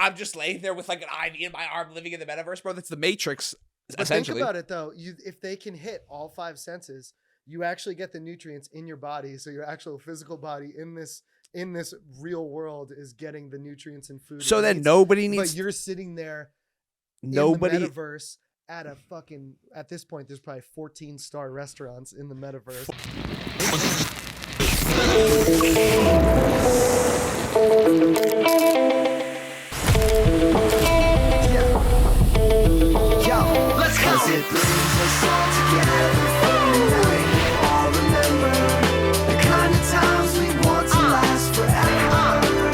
I'm just laying there with like an IV in my arm, living in the metaverse, bro. That's the Matrix, But essentially. think about it though. If they can hit all 5 senses, you actually get the nutrients in your body. So your actual physical body in this real world is getting the nutrients and food. So then nobody needs. But you're sitting there. Nobody. In the metaverse at this point, there's probably 14-star restaurants in the metaverse. Yo, let's go. It brings us all together for the night. We all remember the kind of times we want to last forever.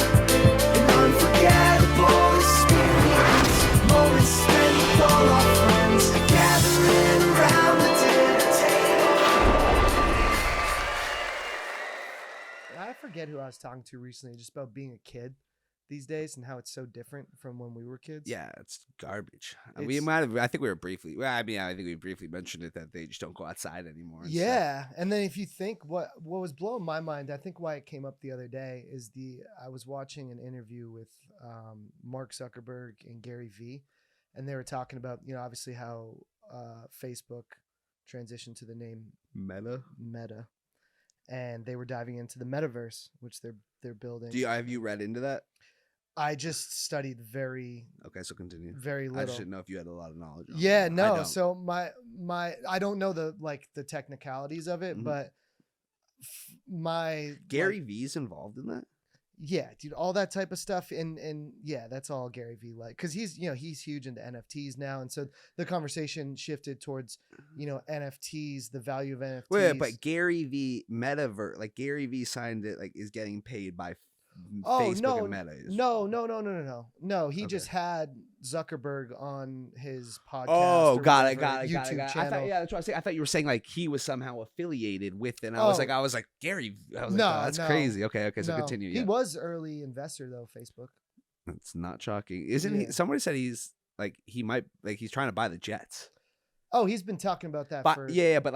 An unforgettable experience. Moments spent with all our friends, gathering around the dinner table. I forget who I was talking to recently just about being a kid these days and how it's so different from when we were kids. Yeah, it's garbage. We might have. I think we were briefly. Well, I mean, I think we briefly mentioned it that they just don't go outside anymore. Yeah, and then if you think what was blowing my mind, I think why it came up the other day is I was watching an interview with Mark Zuckerberg and Gary Vee, and they were talking about obviously how Facebook transitioned to the name Meta, and they were diving into the metaverse, which they're building. Have you read into that? I just studied very so continue. Very little. I just didn't know if you had a lot of knowledge. Yeah, no. So my I don't know the technicalities of it, but Gary V's involved in that. Yeah, dude, all that type of stuff, and yeah, that's all Gary Vee because he's huge into NFTs now, and so the conversation shifted towards NFTs, the value of NFTs. Wait, but Gary Vee Metaverse, like Gary Vee signed it, is getting paid by Facebook and Meta. No. He just had Zuckerberg on his podcast. Oh, got it. YouTube channel. That's what I was saying. I thought you were saying he was somehow affiliated with it. And I was like Gary. I was that's crazy. Okay. So continue. Yeah. He was early investor though. Facebook. That's not shocking, isn't he? Somebody said he's he's trying to buy the Jets. Oh, he's been talking about that. But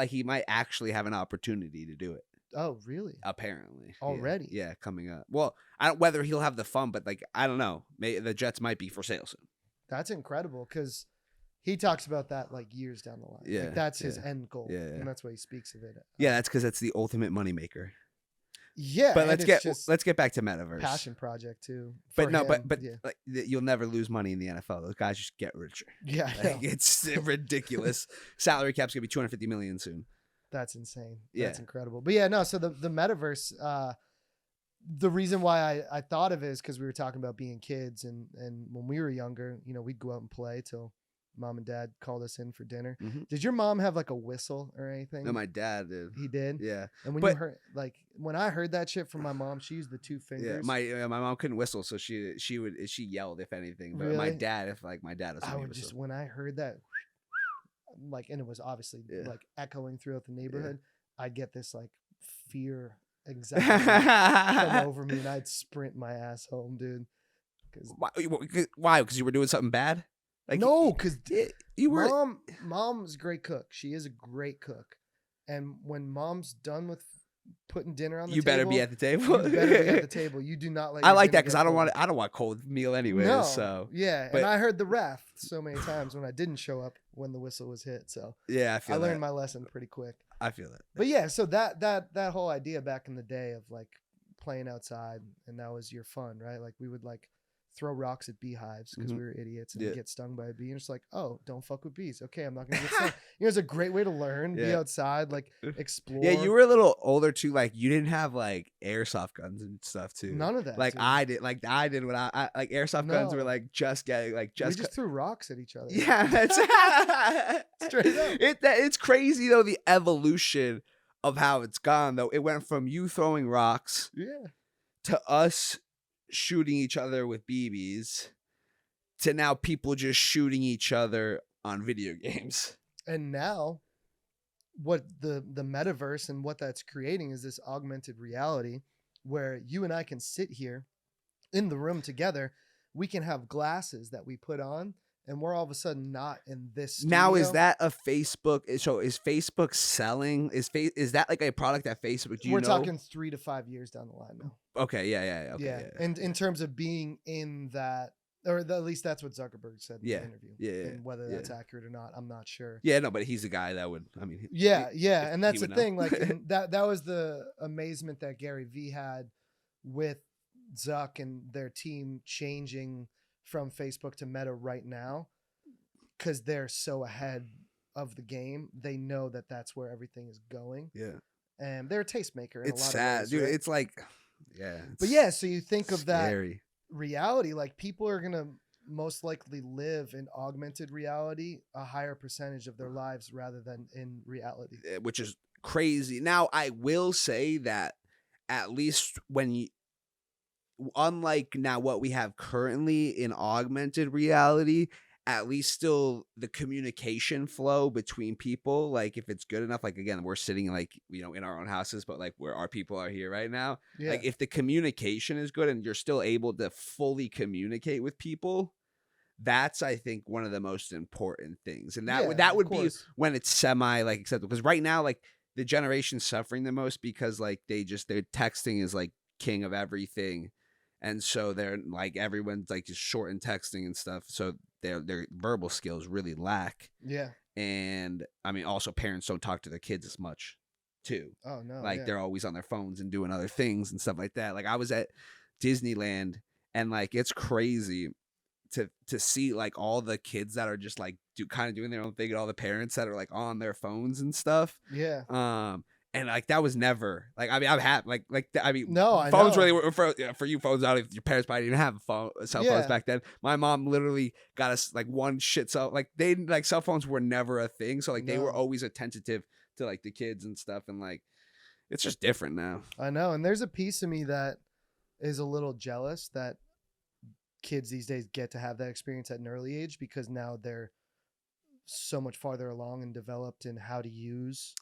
he might actually have an opportunity to do it. Oh, really? Apparently. Already? Yeah, coming up. Well, I don't whether he'll have the fun, but I don't know. Maybe the Jets might be for sale soon. That's incredible because he talks about that years down the line. Yeah, that's his end goal. Yeah, and that's why he speaks of it. Yeah, that's because that's the ultimate moneymaker. Yeah, but let's get back to Metaverse. Passion project too. But you'll never lose money in the NFL. Those guys just get richer. Yeah, it's ridiculous. Salary cap's gonna be $250 million soon. That's insane. That's incredible. But yeah, no. So the metaverse, the reason why I thought of it is because we were talking about being kids, and when we were younger, we'd go out and play till mom and dad called us in for dinner. Mm-hmm. Did your mom have a whistle or anything? No, my dad did. He did. Yeah. And when you heard when I heard that shit from my mom, she used the 2 fingers. Yeah. My mom couldn't whistle, so she yelled if anything. But really? my dad, my dad was. I would just when I heard that. And it was obviously echoing throughout the neighborhood. I'd get this fear, anxiety come over me, and I'd sprint my ass home, dude. Why? Because you were doing something bad? No, because you were. Mom's a great cook. She is a great cook, and when mom's done with putting dinner on the table, you better be at the table. You better be at the table. You do not let. I like that because I don't want cold meal anyway. No, so yeah, and I heard the ref so many times when I didn't show up when the whistle was hit. So yeah, I learned my lesson pretty quick. I feel that. But yeah, so that whole idea back in the day of playing outside, and that was your fun, right? We would throw rocks at beehives because we were idiots and get stung by a bee. And it's oh, don't fuck with bees. Okay, I'm not gonna get stung. It's a great way to learn. Be outside, explore. Yeah, you were a little older too. You didn't have airsoft guns and stuff too. None of that. I did. I did when I airsoft guns were just getting we just threw rocks at each other. Yeah, that's straight up. It's crazy though, the evolution of how it's gone though. It went from you throwing rocks, to us shooting each other with BBs, to now people just shooting each other on video games. And now what the metaverse and what that's creating is this augmented reality where you and I can sit here in the room together. We can have glasses that we put on, and we're all of a sudden not in this studio. Now, is that a Facebook? So is Facebook selling? Is that a product that Facebook? We're talking 3 to 5 years down the line now. Okay, yeah. Okay, yeah. And in terms of being in that, or at least that's what Zuckerberg said in Yeah. the interview. Yeah. And whether that's accurate or not, I'm not sure. Yeah, no, but he's a guy that would, I mean. Yeah. And that's the would know. thing. Like, and that was the amazement that Gary Vee had with Zuck and their team changing from Facebook to Meta right now, because they're so ahead of the game. They know that that's where everything is going. Yeah. And they're a tastemaker. It's a lot sad, of ways, dude. right? It's like, yeah. But yeah, so you think of scary. that reality, like people are going to most likely live in augmented reality a higher percentage of their lives rather than in reality. Which is crazy. Now, I will say that at least when you, unlike now what we have currently in augmented reality, at least still the communication flow between people, like if it's good enough, like again, we're sitting like, you know, in our own houses, but like where our people are here right now, like if the communication is good and you're still able to fully communicate with people, that's, I think, one of the most important things. And that would be when it's semi like acceptable, because right now, like the generation's suffering the most because like their texting is like king of everything. And so they're like, everyone's like just short in texting and stuff. So their verbal skills really lack. Yeah. And I mean, also parents don't talk to their kids as much too. Oh no. Like they're always on their phones and doing other things and stuff like that. Like I was at Disneyland and like, it's crazy to see like all the kids that are just like kind of doing their own thing and all the parents that are like on their phones and stuff. Yeah. And like that was never like, I mean, I'm happy I mean, no, I phones know. really were for you phones out. If your parents probably didn't have cell phones back then. My mom literally got us like one shit cell. Like they like cell phones were never a thing. So like they were always attentive to like the kids and stuff. And like it's just different now. I know. And there's a piece of me that is a little jealous that kids these days get to have that experience at an early age, because now they're so much farther along and developed in how to use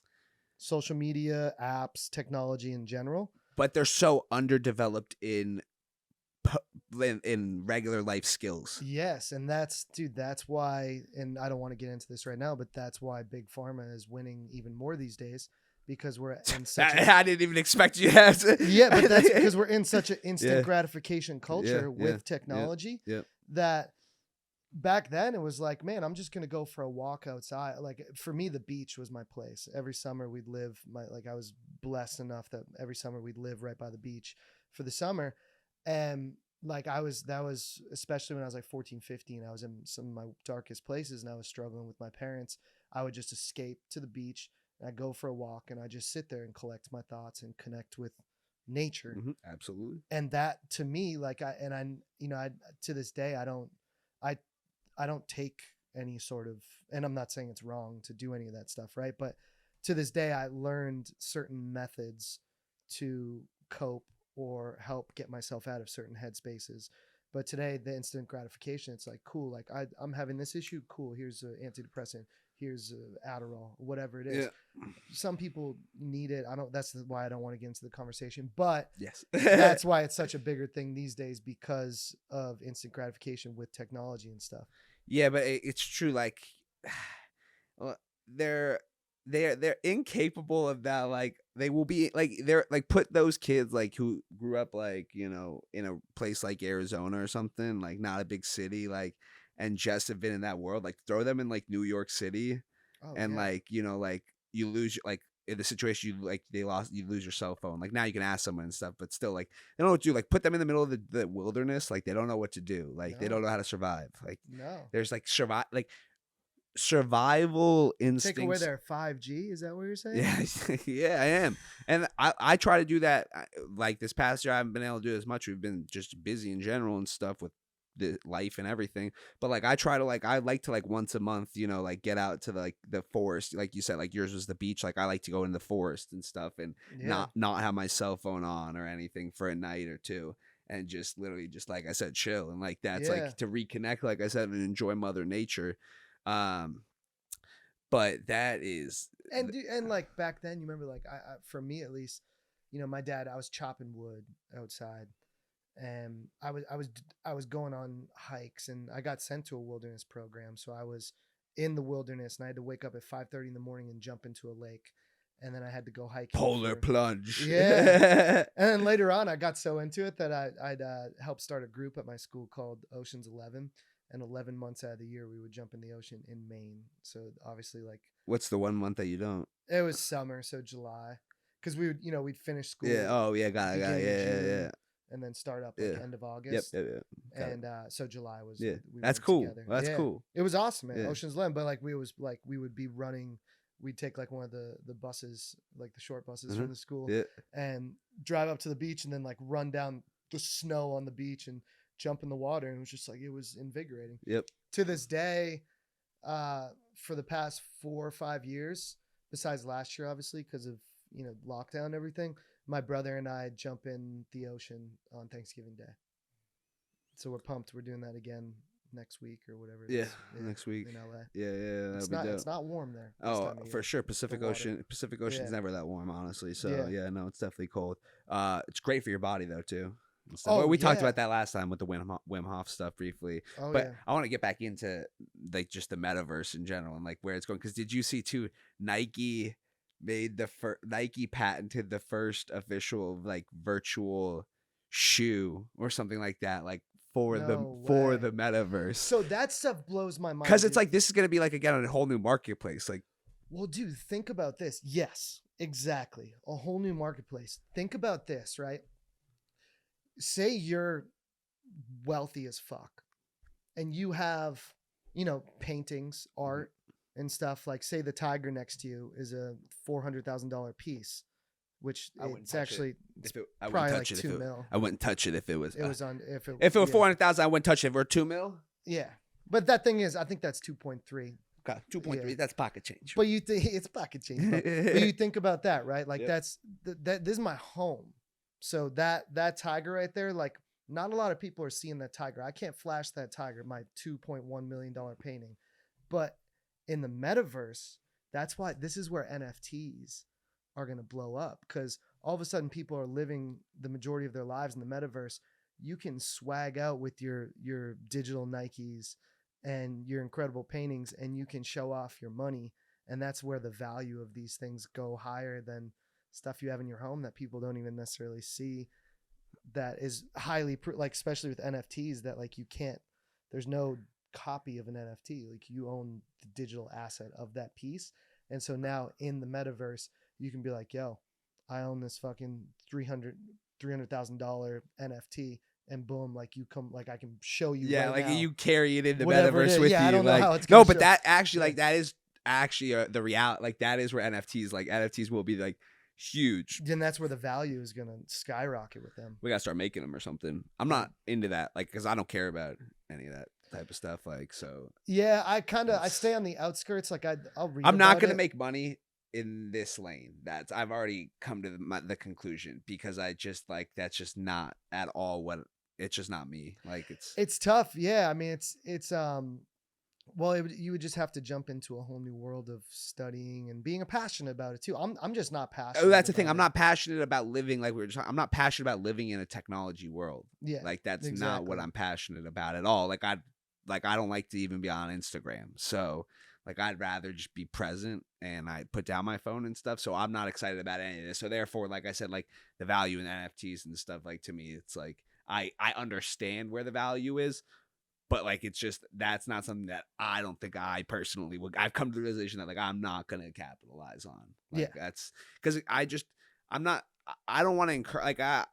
social media, apps, technology in general. But they're so underdeveloped in regular life skills. Yes, and that's why, and I don't want to get into this right now, but that's why Big Pharma is winning even more these days, because we're in such I didn't even expect you to have to. Yeah, but that's because we're in such an instant gratification culture with technology that back then it was like, man, I'm just going to go for a walk outside. Like for me, the beach was my place. Every summer we'd live I was blessed enough that every summer we'd live right by the beach for the summer. And like that was, especially when I was like 14, 15, I was in some of my darkest places and I was struggling with my parents. I would just escape to the beach. I go for a walk and I just sit there and collect my thoughts and connect with nature. Mm-hmm, absolutely. And that to me, like I to this day, I don't take any sort of, and I'm not saying it's wrong to do any of that stuff, right? But to this day, I learned certain methods to cope or help get myself out of certain headspaces. But today, the instant gratification, it's like, cool, like I'm having this issue. Cool. Here's an antidepressant. Here's Adderall, whatever it is. Yeah. Some people need it. That's why I don't want to get into the conversation, but yes, that's why it's such a bigger thing these days, because of instant gratification with technology and stuff. Yeah, but it's true. Like they're incapable of that. Like they will be like, they're like, put those kids like who grew up like, you know, in a place like Arizona or something, like not a big city, like, and just have been in that world, like throw them in like New York City like, you know, like you lose, like in the situation you lose your cell phone. Like now you can ask someone and stuff, but still like they don't know what to do. Like put them in the middle of the wilderness. Like they don't know what to do. Like they don't know how to survive. Like there's like survival instincts. Take away their 5G. Is that what you're saying? Yeah. Yeah, I am. And I try to do that. Like this past year, I haven't been able to do it as much. We've been just busy in general and stuff with the life and everything, but like I try to I like to like once a month, you know, like get out to the forest, like you said, like yours was the beach. Like I like to go in the forest and stuff and not have my cell phone on or anything for a night or two, and just literally just like I said, chill. And like that's like to reconnect, like I said, and enjoy Mother Nature. But that is and like back then, you remember, like I for me at least, you know, my dad, I was chopping wood outside. And I was going on hikes, and I got sent to a wilderness program. So I was in the wilderness, and I had to wake up at 5:30 in the morning and jump into a lake. and then I had to go hiking. Polar plunge. Yeah. And then later on, I got so into it that I'd helped start a group at my school called Ocean's 11. And 11 months out of the year, we would jump in the ocean in Maine. So obviously, like, What's the 1 month that you don't? it was summer, so July, because we would, we'd finish school. Yeah. Oh yeah. Got it. Yeah. And then start up like end of August. Yep. And so July was. Yeah. We That's went cool. together. That's Yeah. cool. It was awesome, man. Yeah. Ocean's 11, but like we would be running. We'd take like one of the buses, like the short buses from the school, and drive up to the beach, and then like run down the snow on the beach and jump in the water. And it was just like, it was invigorating. Yep. To this day, for the past 4 or 5 years, besides last year, obviously, because of, lockdown and everything, my brother and I jump in the ocean on Thanksgiving Day. So we're pumped. We're doing that again next week or whatever. Next week in LA. Yeah. It's not warm there. Oh, for sure. Pacific Ocean's never that warm, honestly. So yeah, no, it's definitely cold. It's great for your body though too. We talked about that last time with the Wim Hof stuff briefly. I want to get back into like just the metaverse in general and like where it's going. Because did you see too? Nike patented the first official like virtual shoe or something like that, like for the metaverse. So that stuff blows my mind. Because it's like this is gonna be like again a whole new marketplace. Like, well, dude, think about this. Yes, exactly, a whole new marketplace. Think about this, right? Say you're wealthy as fuck and you have, paintings, art and stuff. Like say the tiger next to you is a $400,000 piece, which it's actually probably like $2 million. I wouldn't touch it if it was. If it was 400,000, I wouldn't touch it. If it were $2 million. Yeah, but that thing is, I think that's 2.3. Okay, 2.3. That's pocket change. But you think it's pocket change. But you think about that, right? Like this is my home. So that tiger right there, like not a lot of people are seeing that tiger. I can't flash that tiger, my $2.1 million painting. But in the metaverse, that's why this is where NFTs are going to blow up, because all of a sudden people are living the majority of their lives in the metaverse. You can swag out with your digital Nikes and your incredible paintings, and you can show off your money. And that's where the value of these things go higher than stuff you have in your home that people don't even necessarily see. That is highly like, especially with NFTs, that like there's no copy of an NFT. Like you own the digital asset of that piece. And so now in the metaverse, you can be like, yo, I own this fucking $300,000 NFT, and boom, like you come, like I can show you. Yeah, right like now, you carry it in the metaverse with you. I don't know like, how it's gonna but show. that actually, like that is actually the reality. Like that is where NFTs will be like huge. Then that's where the value is gonna skyrocket with them. We gotta start making them or something. I'm not into that, like, because I don't care about any of that type of stuff. Like, so yeah, I stay on the outskirts. Like I'll read. I'm not gonna make money in this lane. I've already come to the conclusion, because I just like that's just not at all what it's just not me. Like it's tough. Yeah, I mean it's well, you would just have to jump into a whole new world of studying and being passionate about it too. I'm just not passionate. Oh, that's the thing. I'm not passionate about living like we were just talking. I'm not passionate about living in a technology world. Yeah, like that's not what I'm passionate about at all. Like I don't like to even be on Instagram. So like I'd rather just be present, and I put down my phone and stuff. So I'm not excited about any of this. So therefore, like I said, like the value in NFTs and stuff, like to me, it's like I understand where the value is. But like, it's just, that's not something that I don't think I personally would. I've come to the realization that like, I'm not going to capitalize on. Like, that's because I don't want to encourage, like, I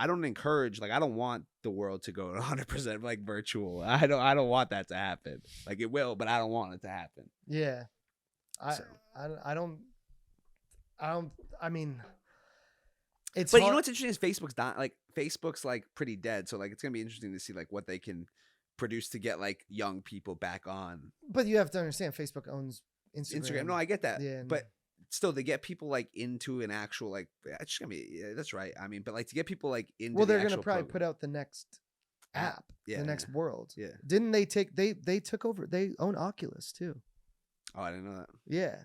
don't encourage, like, I don't want the world to go 100% like virtual. I don't want that to happen. Like it will, but I don't want it to happen. Yeah. I mean, it's but hard. You know what's interesting is Facebook's like pretty dead. So like, it's going to be interesting to see like what they can produce to get like young people back on. But you have to understand, Facebook owns Instagram. No, I get that. Yeah, but still, to get people like into an actual like, it's just gonna be, yeah, that's right. I mean, but like to get people like into, well, they're gonna probably put out the next app, the next world. Yeah. Didn't they they took over? They own Oculus too. Oh, I didn't know that. Yeah.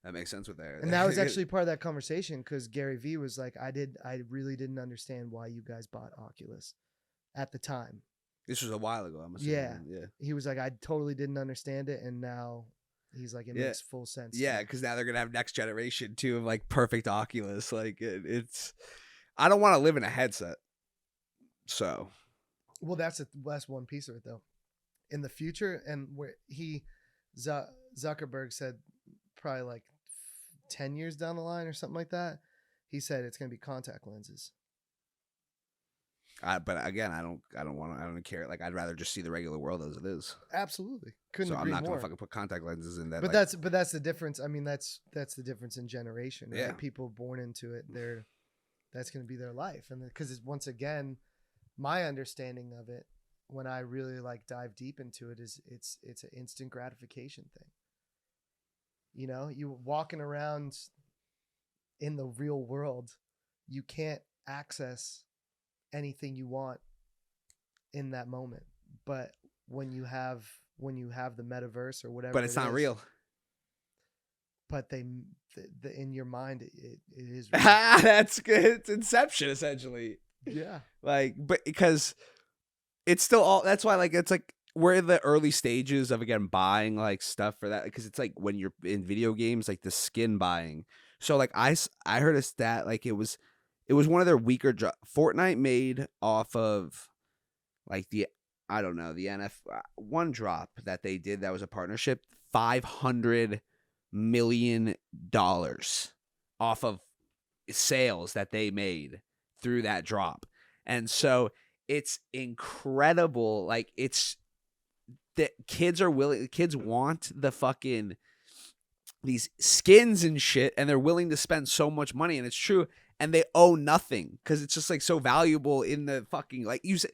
That makes sense with that. And that was actually part of that conversation, because Gary Vee was like, I really didn't understand why you guys bought Oculus at the time. This was a while ago, I'm assuming. Yeah. He was like, I totally didn't understand it, and now He's like, it Yeah. makes full sense. to Yeah, me. because now they're gonna have next generation too of like perfect Oculus. Like it's, I don't want to live in a headset. So Well, that's one piece of it though. In the future, and where Zuckerberg said probably like 10 years down the line or something like that, he said it's going to be contact lenses. but again, I don't care. Like I'd rather just see the regular world as it is. Absolutely, couldn't So I'm agree not more. gonna fucking put contact lenses in that. But like, that's the difference. I mean, that's the difference in generation. Right? Yeah. People born into it, that's going to be their life, and because once again, my understanding of it, when I really like dive deep into it, is it's an instant gratification thing. You know, you walking around in the real world, you can't access anything you want in that moment. But when you have the metaverse or whatever, but it's not real. But in your mind, it is real. That's good. It's Inception essentially. Yeah. Like, but because it's still all. That's why like it's like we're in the early stages of again buying like stuff for that, because it's like when you're in video games, like the skin buying. So like I heard a stat, like it was one of their weaker Fortnite made off of like the one drop that they did that was a partnership, $500 million off of sales that they made through that drop. And so it's incredible. Like it's that kids want the fucking these skins and shit, and they're willing to spend so much money, and it's true, and they owe nothing because it's just like so valuable in the fucking, like you said,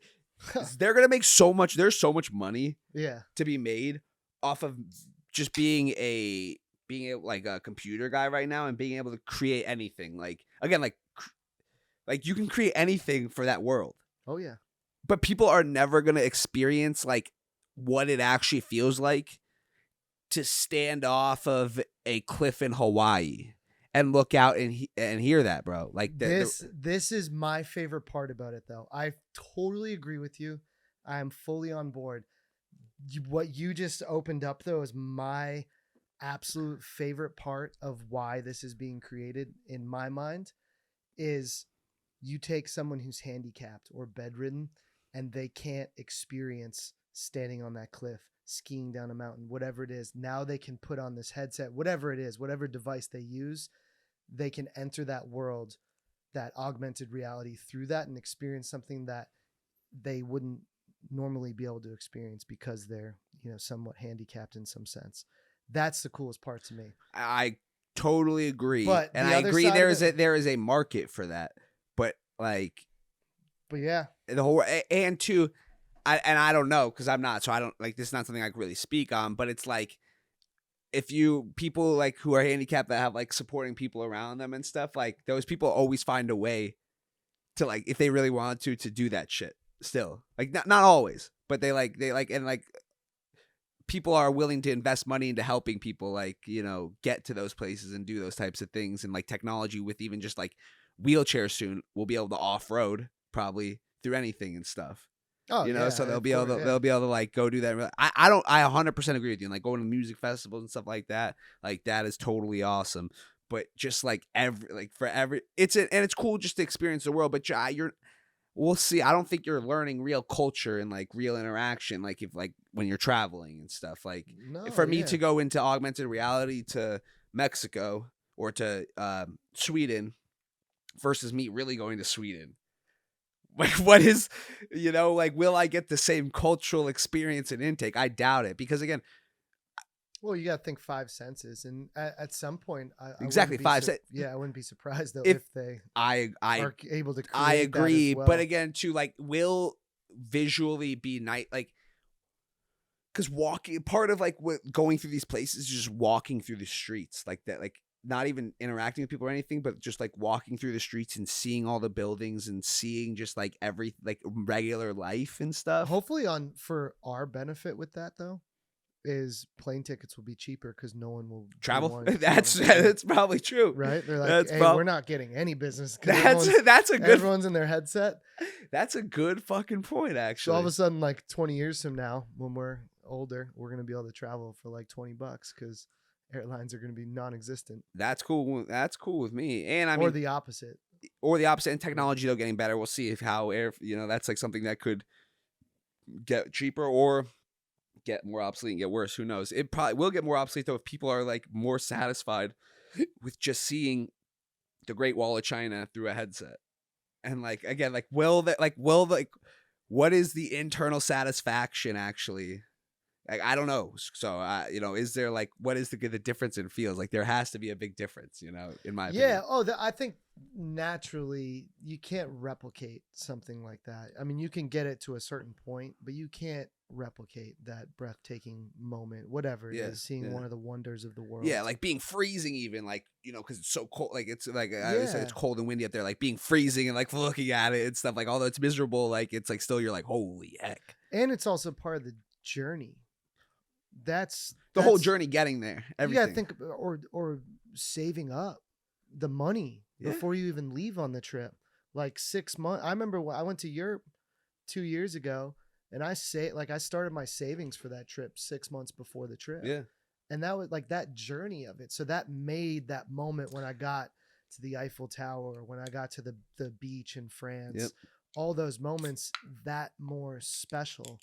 they're gonna make so much. There's so much money to be made off of just being like a computer guy right now and being able to create anything. Like again, like you can create anything for that world. Oh yeah. But people are never gonna experience like what it actually feels like to stand off of a cliff in Hawaii and look out and hear that, bro. Like this is my favorite part about it, though. I totally agree with you. I am fully on board. What you just opened up, though, is my absolute favorite part of why this is being created in my mind. Is you take someone who's handicapped or bedridden and they can't experience standing on that cliff, skiing down a mountain, whatever it is. Now they can put on this headset, whatever it is, whatever device they use, they can enter that world, that augmented reality through that and experience something that they wouldn't normally be able to experience because they're, somewhat handicapped in some sense. That's the coolest part to me. I totally agree. But and I agree there is a market for that. But yeah, the whole, and two, I don't know, because I'm not, so I don't, like, this is not something I can really speak on, but it's like, if people like who are handicapped that have like supporting people around them and stuff, like those people always find a way to, like, if they really want to do that shit still. Like not always, but they people are willing to invest money into helping people, like, get to those places and do those types of things. And like technology with even just like wheelchairs soon will be able to off-road probably through anything and stuff. Oh, yeah, so they'll be able to like go do that. I 100% agree with you. And like going to music festivals and stuff like that is totally awesome. But just like it's cool just to experience the world. But we'll see. I don't think you're learning real culture and like real interaction. Like if like when you're traveling and stuff, like me to go into augmented reality to Mexico or to Sweden versus me really going to Sweden. Like, what is, will I get the same cultural experience and intake? I doubt it, because again, well, you got to think 5 senses, and at some point, exactly 5 senses. Yeah, I wouldn't be surprised though if they are able to. Create I agree, that as well. But again, to like, will visually be nice, like, because part of like going through these places is just walking through the streets like that, like. Not even interacting with people or anything, but just like walking through the streets and seeing all the buildings and seeing just like regular life and stuff. Hopefully for our benefit with that though, is plane tickets will be cheaper because no one will travel. That's probably true. Right? They're like, we're not getting any business. That's a good. Everyone's in their headset. That's a good fucking point, actually. So all of a sudden, like 20 years from now, when we're older, we're going to be able to travel for like $20 because airlines are going to be non-existent. That's cool. That's cool with me. And I or mean, the opposite. or the opposite. And technology, though, getting better. We'll see if how air, that's like something that could get cheaper or get more obsolete and get worse. Who knows? It probably will get more obsolete, though, if people are like more satisfied with just seeing the Great Wall of China through a headset. And like, again, like, what is the internal satisfaction actually? Like, I don't know. So, is there like, what is the difference in feels? Like, there has to be a big difference, in my opinion. Yeah. Oh, I think naturally you can't replicate something like that. I mean, you can get it to a certain point, but you can't replicate that breathtaking moment, whatever it is, seeing one of the wonders of the world. Yeah, like being freezing, even like because it's so cold. Like it's like I said, it's cold and windy up there. Like being freezing and like looking at it and stuff. Like although it's miserable, like it's like still you're like holy heck. And it's also part of the journey. That's the whole journey getting there. Everything. You gotta think or saving up the money before you even leave on the trip. Like 6 months. I remember when I went to Europe 2 years ago. And I started my savings for that trip 6 months before the trip. Yeah. And that was like that journey of it. So that made that moment when I got to the Eiffel Tower, when I got to the beach in France, all those moments that more special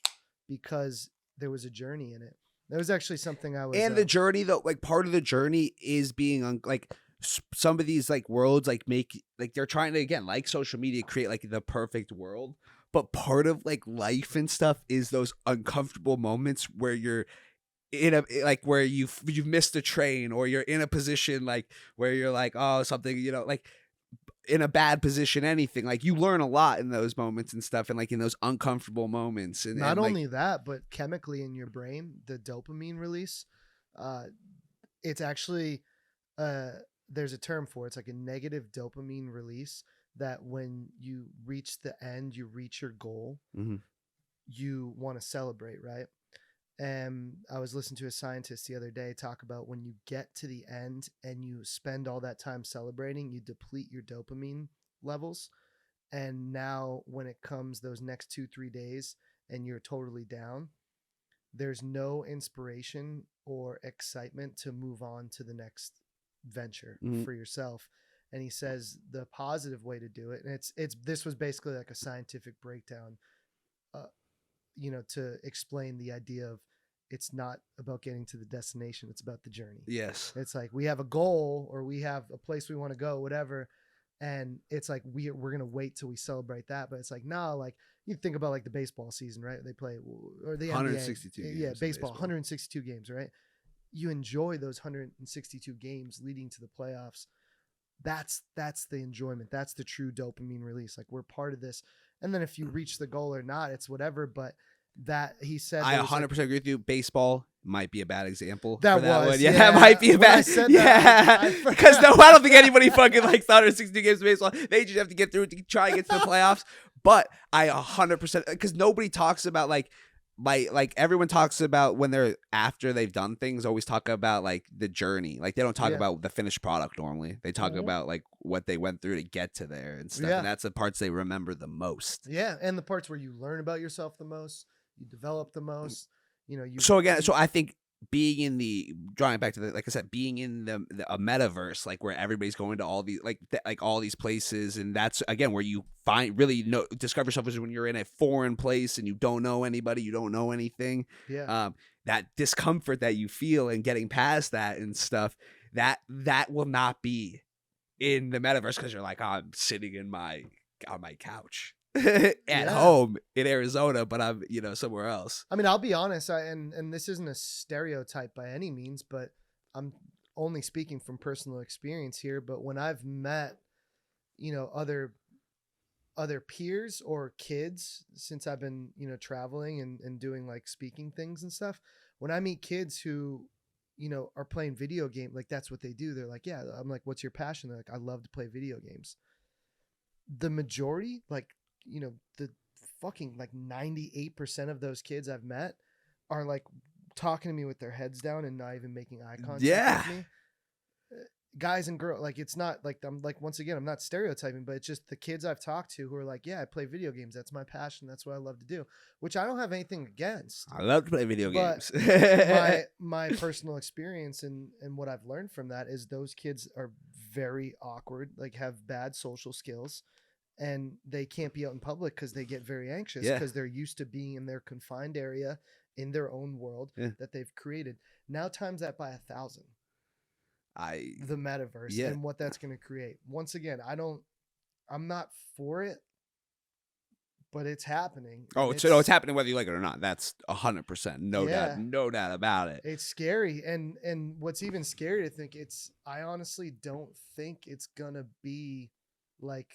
because there was a journey in it. There was actually something I was. And the journey, though, like part of the journey is being on like some of these like worlds, like make like they're trying to, again, like social media, create like the perfect world. But part of like life and stuff is those uncomfortable moments where you're in a like where you've missed a train or you're in a position like where you're like, oh, something, like in a bad position, anything. Like you learn a lot in those moments and stuff, and like in those uncomfortable moments. And not only that, but chemically in your brain, the dopamine release, it's actually there's a term for it. It's like a negative dopamine release. That when you reach the end, you reach your goal, you want to celebrate, right? And I was listening to a scientist the other day talk about when you get to the end and you spend all that time celebrating, you deplete your dopamine levels. And now when it comes those next 2-3 days and you're totally down, there's no inspiration or excitement to move on to the next venture for yourself. And he says the positive way to do it, and this was basically like a scientific breakdown, to explain the idea of it's not about getting to the destination, it's about the journey. Yes. It's like we have a goal or we have a place we want to go, whatever. And it's like we're going to wait till we celebrate that. But it's like, no, like you think about like the baseball season, right? They play, or the 162 NBA, games. Baseball, 162 games, right? You enjoy those 162 games leading to the playoffs. That's the enjoyment. That's the true dopamine release. Like we're part of this. And then if you reach the goal or not, it's whatever. But that he said, I 100% agree with you. Baseball might be a bad example. That for that was, one. Yeah, it might be a bad. Because I don't think anybody fucking likes 162 games of baseball. They just have to get through to try and get to the playoffs. But I 100%, because nobody talks about like everyone talks about when they're after they've done things, always talk about like the journey. Like they don't talk about the finished product normally. They talk about like what they went through to get to there and stuff. And that's the parts they remember the most. Yeah, and the parts where you learn about yourself the most, you develop the most. So I think being in drawing back to like I said, being in a metaverse, like where everybody's going to all these like all these places, and that's again where you discover yourself, is when you're in a foreign place and you don't know anybody, you don't know anything. Yeah. That discomfort that you feel and getting past that and stuff, that will not be in the metaverse, because you're like, oh, I'm sitting on my couch at home in Arizona, but I'm somewhere else. I mean, I'll be honest, and this isn't a stereotype by any means, but I'm only speaking from personal experience here. But when I've met other peers or kids since I've been traveling and doing like speaking things and stuff, when I meet kids who are playing video game, like that's what they do, they're like, yeah, I'm like, what's your passion? They're like, I love to play video games. The majority, like the fucking like 98% of those kids I've met are like talking to me with their heads down and not even making eye contact with me. guys and girls, like it's not like I'm like once again I'm not stereotyping, but it's just the kids I've talked to who are like, yeah, I play video games. That's my passion. That's what I love to do. Which I don't have anything against. I love to play video But games. my personal experience and what I've learned from that is those kids are very awkward, like have bad social skills, and they can't be out in public because they get very anxious Yeah. because they're used to being in their confined area in their own world that they've created. Now times that by 1,000. The metaverse and what that's going to create. Once again, I'm not for it, but it's happening. Oh, it's happening whether you like it or not. That's 100%. No doubt about it. It's scary. And what's even scary to think I honestly don't think it's going to be like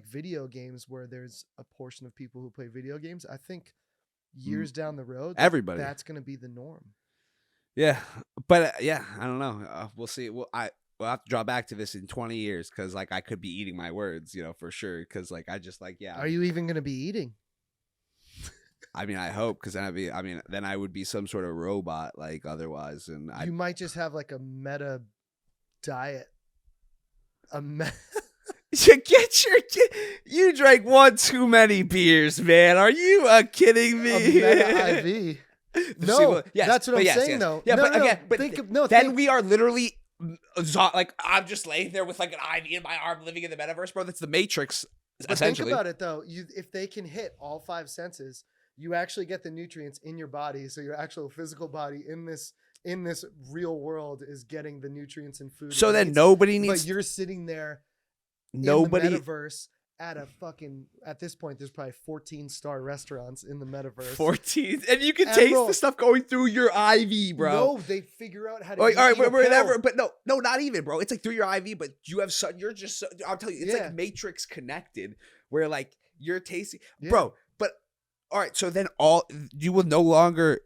video games where there's a portion of people who play video games. I think years down the road, everybody, that's going to be the norm. Yeah, but I don't know. We'll see. We'll have to draw back to this in 20 years because like I could be eating my words, for sure. Because like I just like Are you even gonna be eating? I mean, I hope because then I would be some sort of robot like otherwise, and you might just have like a meta diet. You drank one too many beers, man. Are you kidding me? A meta IV. No, that's what I'm saying, though. Yeah, no, then we are literally like I'm just laying there with like an IV in my arm, living in the metaverse, bro. That's the Matrix, essentially. Think about it, though. If they can hit all 5 senses, you actually get the nutrients in your body. So your actual physical body in this real world is getting the nutrients and food. So then nobody needs. But you're sitting there. Nobody. In the metaverse. At this point, there's probably 14-star restaurants in the metaverse. 14, and you can taste the stuff going through your IV, bro. No, they figure out how to. All right, whatever. But no, not even, bro. It's like through your IV, but you have you're just. I'll tell you, it's like Matrix connected, where like you're tasting, bro. But all right, so then you will no longer.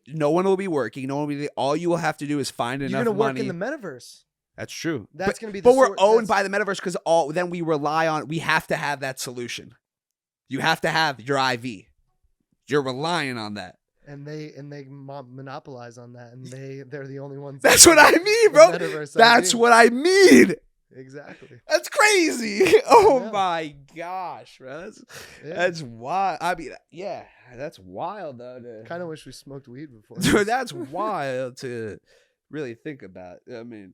No one will be working. No one will be. All you will have to do is find enough money. You're gonna work in the metaverse. That's true. That's going to be but we're owned by the metaverse because then we rely on, we have to have that solution. You have to have your IV. You're relying on that. And they monopolize on that, and they're the only ones. That's what I mean, bro. That's what I mean. Exactly. That's crazy. Oh my gosh, bro. That's wild. I mean, yeah, that's wild though. Kind of wish we smoked weed before. Dude, that's wild to really think about. I mean,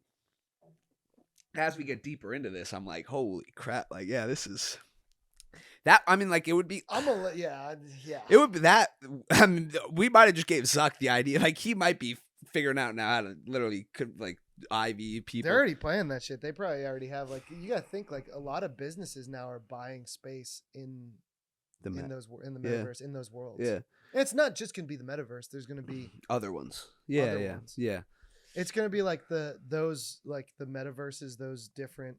as we get deeper into this, I'm like, holy crap! Like, yeah, this is that. I mean, like, it would be. It would be that. I mean, we might have just gave Zuck the idea. Like, he might be figuring out now how to literally like IV people. They're already playing that shit. They probably already have. Like, you gotta think like a lot of businesses now are buying space in the metaverse, in those worlds. Yeah, and it's not just gonna be the metaverse. There's gonna be other ones. Yeah. It's gonna be like the metaverses, those different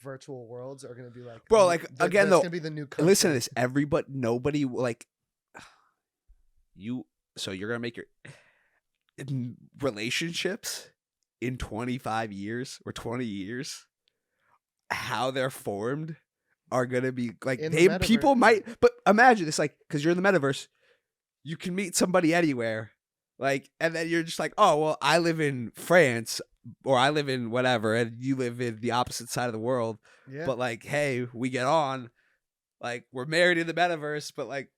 virtual worlds are gonna be like, bro. Like again, though, gonna be the new. Listen to this, nobody like you. So you're gonna make your relationships in 25 years or 20 years. How they're formed are gonna be like people might, but imagine this, like, because you're in the metaverse, you can meet somebody anywhere. Like, and then you're just like, oh, well, I live in France or I live in whatever, and you live in the opposite side of the world. Yeah. But like, hey, we get on. Like, we're married in the metaverse, but like,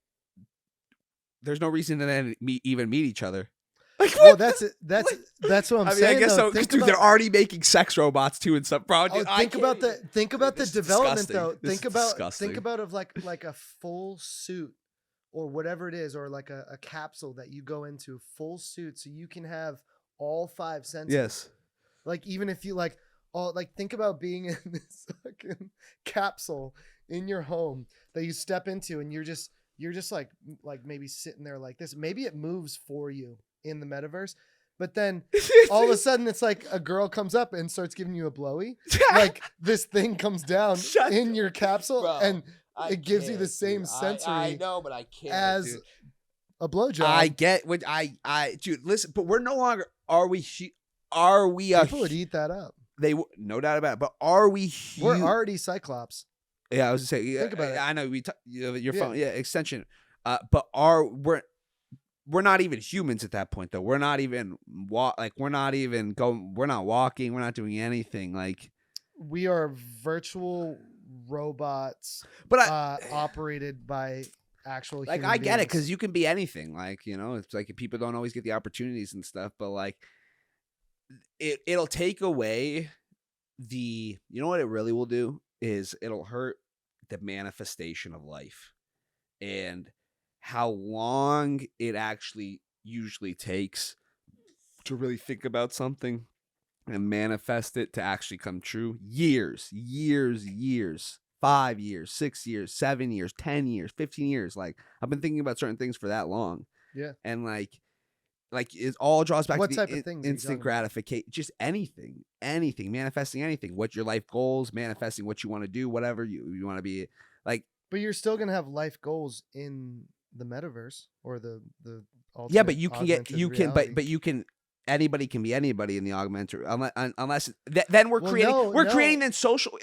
there's no reason to then even meet each other. Like, well, that's what I'm saying. I guess so. Dude, they're already making sex robots too and stuff, bro. Dude, think about the development though. Think about of like a full suit. Or whatever it is, or like a capsule that you go into, full suit, so you can have all 5 senses. Yes. Like, even if you think about being in this fucking capsule in your home that you step into, and you're just like maybe sitting there like this. Maybe it moves for you in the metaverse, but then all of a sudden it's like a girl comes up and starts giving you a blowy. Like, this thing comes down in your capsule, bro. And it gives you the same sensory. I know, but I can't. As a blowjob. I get what dude. Listen, but we're no longer. Are we? People would eat that up. No doubt about it. But are we? We're already Cyclops. Yeah, I was gonna say. Think about it. I know your phone. Yeah, extension. But we're we're not even humans at that point though. We're not even we're not even going. We're not walking. We're not doing anything. Like we are virtual robots, but operated by actual like human I get it beings. because you can be anything. Like it's like people don't always get the opportunities and stuff. But like it'll take away the. You know what it really will do is it'll hurt the manifestation of life and how long it actually usually takes to really think about something and manifest it to actually come true. Years, 5 years, 6 years, 7 years, 10 years, 15 years. Like I've been thinking about certain things for that long. Yeah. And like it all draws back What to type the of things are you instant talking about? gratification, just anything, manifesting anything. What your life goals, manifesting what you want to do, whatever you want to be. Like, But you're still gonna have life goals in the metaverse or the yeah, but alternate you can augmented you can reality. but you can anybody can be anybody in the augmented unless then we're Well, creating no. creating then social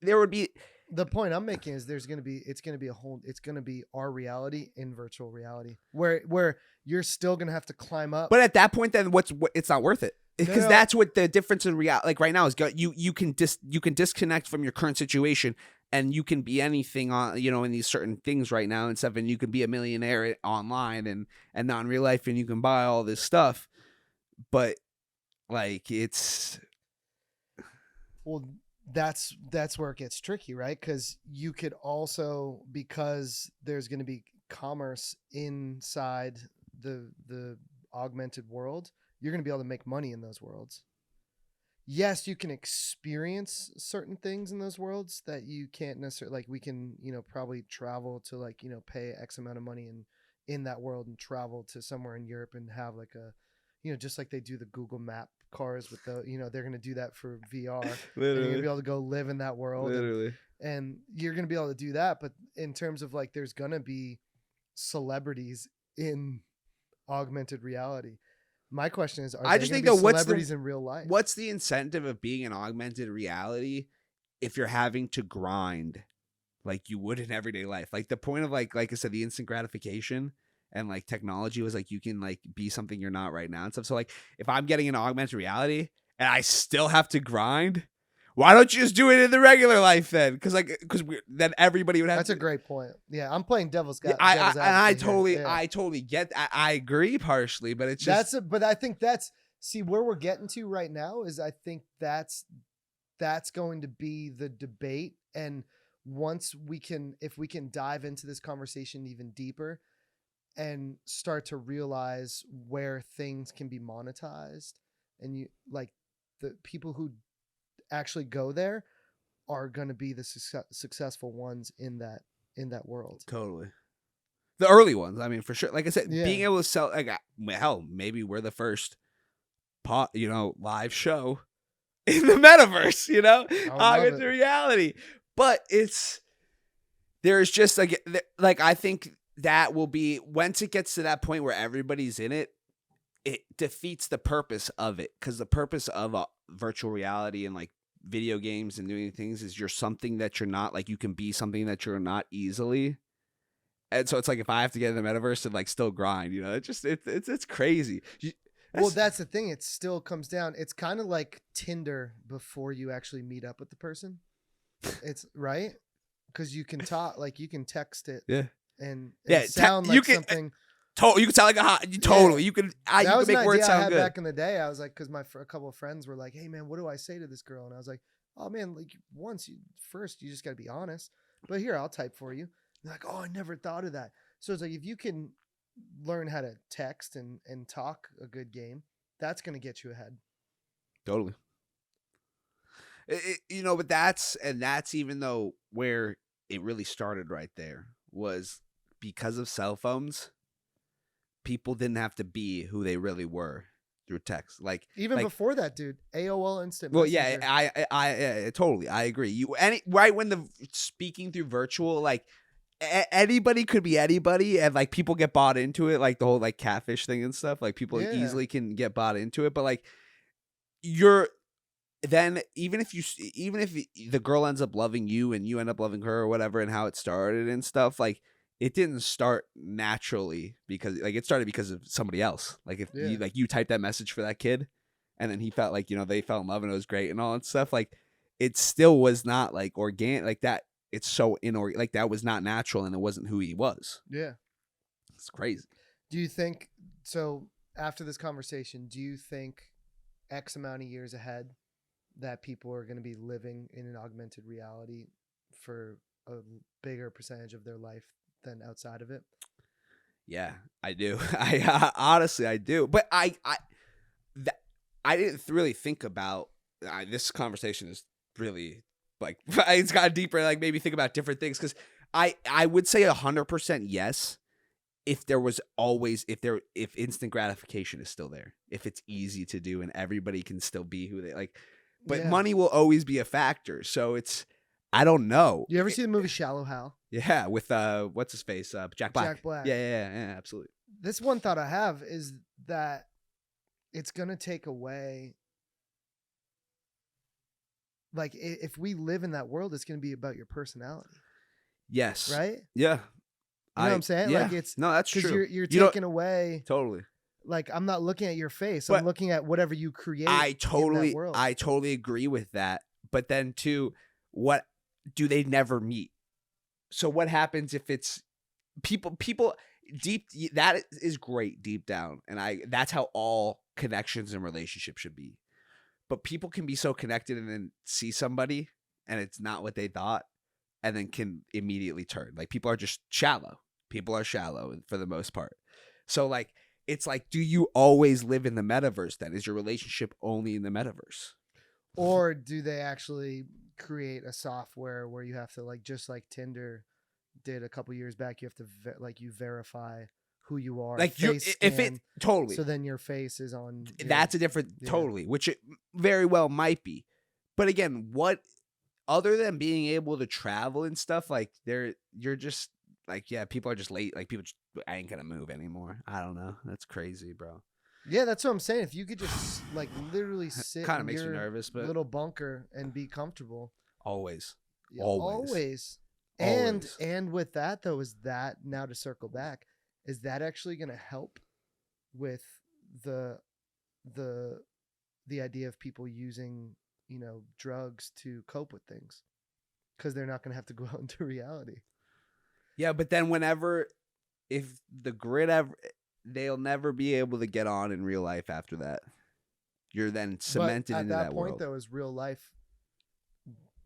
there would be. The point I'm making is it's gonna be our reality in virtual reality where you're still gonna have to climb up. But at that point, then it's not worth it because No. that's what the difference in reality. Like right now is you can disconnect from your current situation and you can be anything on in these certain things right now and stuff, and you can be a millionaire online and not in real life, and you can buy all this stuff. But like it's Well, that's where it gets tricky, right? Because you could also, because there's going to be commerce inside the augmented world, you're going to be able to make money in those worlds. Yes, you can experience certain things in those worlds that you can't necessarily, like we can, probably travel to like, pay X amount of money in that world and travel to somewhere in Europe and have like a, just like they do the Google Map cars with the, they're going to do that for VR. And you're going to be able to go live in that world. And you're going to be able to do that. But in terms of like, there's going to be celebrities in augmented reality. My question is, are I they just gonna think be that what's celebrities in real life? what's the incentive of being in augmented reality if you're having to grind like you would in everyday life? Like the point of like I said, the instant gratification and like technology was like you can like be something you're not right now and stuff. So like if I'm getting an augmented reality and I still have to grind, why don't you just do it in the regular life then? Because then everybody would have. That's a great point. Yeah, I'm playing devil's Yeah, advocate I here. totally Yeah. I totally get. I agree partially, but it's just But I think see where we're getting to right now is I think that's going to be the debate. And once if we can dive into this conversation even deeper and start to realize where things can be monetized, and you like the people who actually go there are going to be the successful ones in that world. totally. The early ones, I mean, for sure. Like I said, Yeah. being able to sell, like, hell, maybe we're the first, live show in the metaverse. Augmented reality. But there's just like I think that will be once it gets to that point where everybody's in it, it defeats the purpose of it, because the purpose of virtual reality and like video games and doing things is you're something that you're not. Like you can be something that you're not easily. And so it's like if I have to get in the metaverse and like still grind, it's crazy. Well, that's the thing. It still comes down. It's kind of like Tinder before you actually meet up with the person. It's right because you can talk, like you can text it, Yeah. and Yeah, sound like something. You can sound like a hot. Totally, you can. That You was can an make words idea I sound had good. back in the day. I was like, because a couple of friends were like, "Hey man, what do I say to this girl?" And I was like, "Oh man, like first you just got to be honest. But here, I'll type for you." And they're like, "Oh, I never thought of that." So it's like if you can learn how to text and talk a good game, that's going to get you ahead. Totally. But that's even though where it really started right there was because of cell phones. People didn't have to be who they really were through text. Like even before that, dude, AOL Instant Well, Messenger. yeah, I totally, I agree. Right when the speaking through virtual, like anybody could be anybody, and like people get bought into it, like the whole like catfish thing and stuff. Like people easily can get bought into it, but like then even if the girl ends up loving you and you end up loving her or whatever, and how it started and stuff, like it didn't start naturally because like it started because of somebody else. Like if you typed that message for that kid and then he felt like, they fell in love and it was great and all that stuff, like it still was not like organic like that. It's so like that was not natural and it wasn't who he was. Yeah. It's crazy. Do you think so? After this conversation, do you think X amount of years ahead that people are going to be living in an augmented reality for a bigger percentage of their life than outside of it? Yeah, I do. I honestly, I do. But I didn't really think about this conversation is really like it's got deeper. Like maybe think about different things because I would say 100% yes. If there was always if instant gratification is still there, if it's easy to do and everybody can still be who they like, but money will always be a factor. So I don't know. You ever see the movie Shallow Hal? Yeah, with what's his face, Jack Black. Jack Black. Yeah, absolutely. This one thought I have is that it's gonna take away. Like if we live in that world, it's gonna be about your personality. Yes. Right. Yeah. You know what I'm saying? Yeah. Like it's no, that's true. You're taking away totally. Like I'm not looking at your face. But I'm looking at whatever you create. I in that world. totally agree with that. But then too, what do they never meet? So what happens if it's people deep? That is great deep down, and that's how all connections and relationships should be. But people can be so connected and then see somebody and it's not what they thought, and then can immediately turn. Like people are just shallow. People are shallow for the most part. So like, it's like, do you always live in the metaverse then? Is your relationship only in the metaverse? Or do they actually create a software where you have to like, just like Tinder did a couple years back, you have to you verify who you are. Like if it totally. So then your face is on. That's a different, totally, which it very well might be. But again, what other than being able to travel and stuff, like you're just like, yeah, people are just late. Like people just, I ain't gonna move anymore. I don't know. That's crazy, bro. Yeah, that's what I'm saying. If you could just like literally sit kind of in makes your me nervous, but little bunker and be comfortable. Always. Yeah, Always. Always. Always. And with that though, is that now to circle back, is that actually gonna help with the idea of people using, drugs to cope with things? Because they're not gonna have to go out into reality. Yeah, but then if the grid they'll never be able to get on in real life after that. You're then cemented but into that point world. though, is real life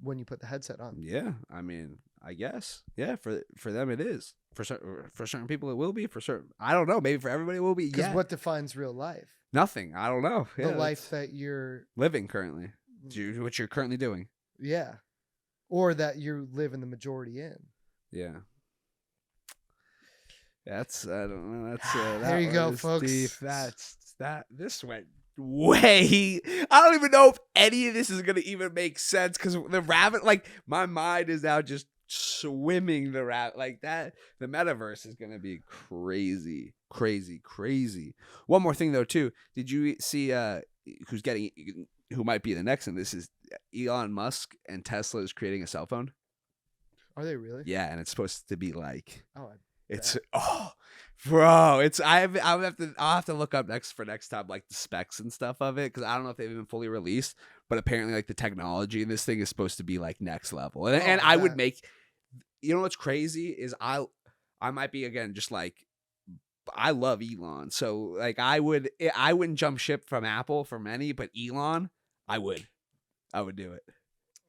when you put the headset on. Yeah, I mean, I guess. Yeah, for them it is. For certain people it will be. For certain, I don't know. Maybe for everybody it will be. Because what defines real life? Nothing. I don't know. The life that you're living currently. What you're currently doing. Yeah, or that you live in the majority in. Yeah. That's I don't know. That's there you go, folks. Deep. This went way. I don't even know if any of this is gonna even make sense because the rabbit, like my mind is now just swimming the rabbit like that. The metaverse is gonna be crazy. One more thing though, too. Did you see who might be the next one? This is Elon Musk and Tesla is creating a cell phone. Are they really? Yeah, and it's supposed to be like. It's bro. It's I'll have to look up next time like the specs and stuff of it because I don't know if they've been fully released, but apparently like the technology in this thing is supposed to be like next level. And I would make, what's crazy is I might be again just like I love Elon, so like I wouldn't jump ship from Apple for many, but Elon I would do it.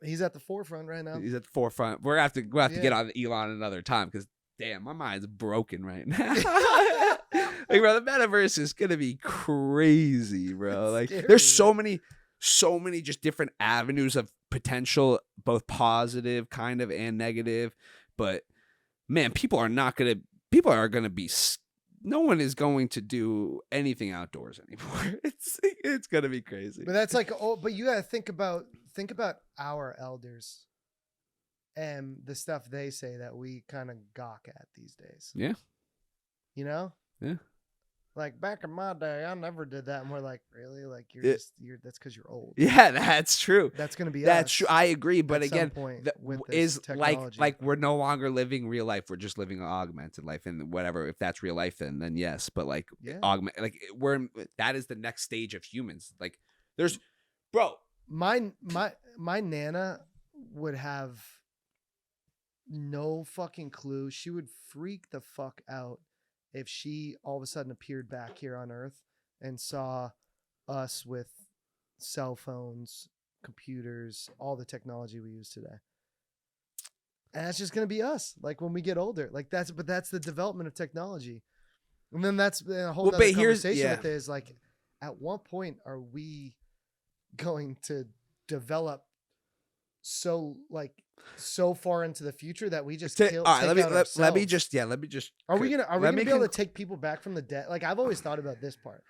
He's at the forefront right now. He's at the forefront. We'll have to get on Elon another time because. Damn, my mind's broken right now. Like, bro, the metaverse is gonna be crazy, bro. Like, there's so many just different avenues of potential, both positive, kind of, and negative. But man, people are gonna be. No one is going to do anything outdoors anymore. It's gonna be crazy. But that's like, but you gotta think about our elders. And the stuff they say that we kind of gawk at these days. Yeah. Yeah. Like back in my day, I never did that. And we're like, really? Like that's because you're old. Yeah, that's true. That's gonna be That's us true. I agree, but at some again, point the, with this is technology. like we're no longer living real life. We're just living an augmented life, and whatever. If that's real life, then yes. But like that is the next stage of humans. Like there's, bro. My Nana would have no fucking clue. She would freak the fuck out if she all of a sudden appeared back here on Earth and saw us with cell phones, computers, all the technology we use today. And that's just going to be us. Like when we get older, like that's the development of technology. And then that's a whole other conversation with it is like, at what point are we going to develop so far into the future that we just All right, let me just are we gonna be able to take people back from the dead? Like I've always thought about this part.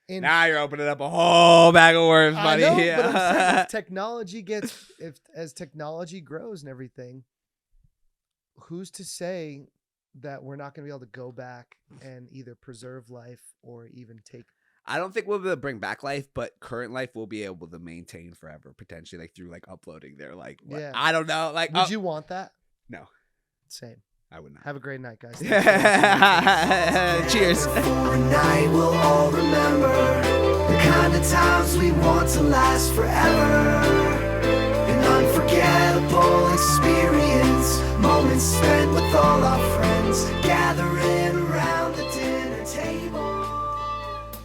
Now you're opening up a whole bag of worms, buddy. I know, but I'm saying as technology grows and everything, who's to say that we're not going to be able to go back and either preserve life or even take. I don't think we'll be able to bring back life, but current life we'll be able to maintain forever, potentially, like through like uploading their like. Yeah. I don't know. Like, would you want that? No. Same. I would not. Have a great night, guys. Cheers. For a night we'll all remember the kind of times we want to last forever. An unforgettable experience, moments spent with all our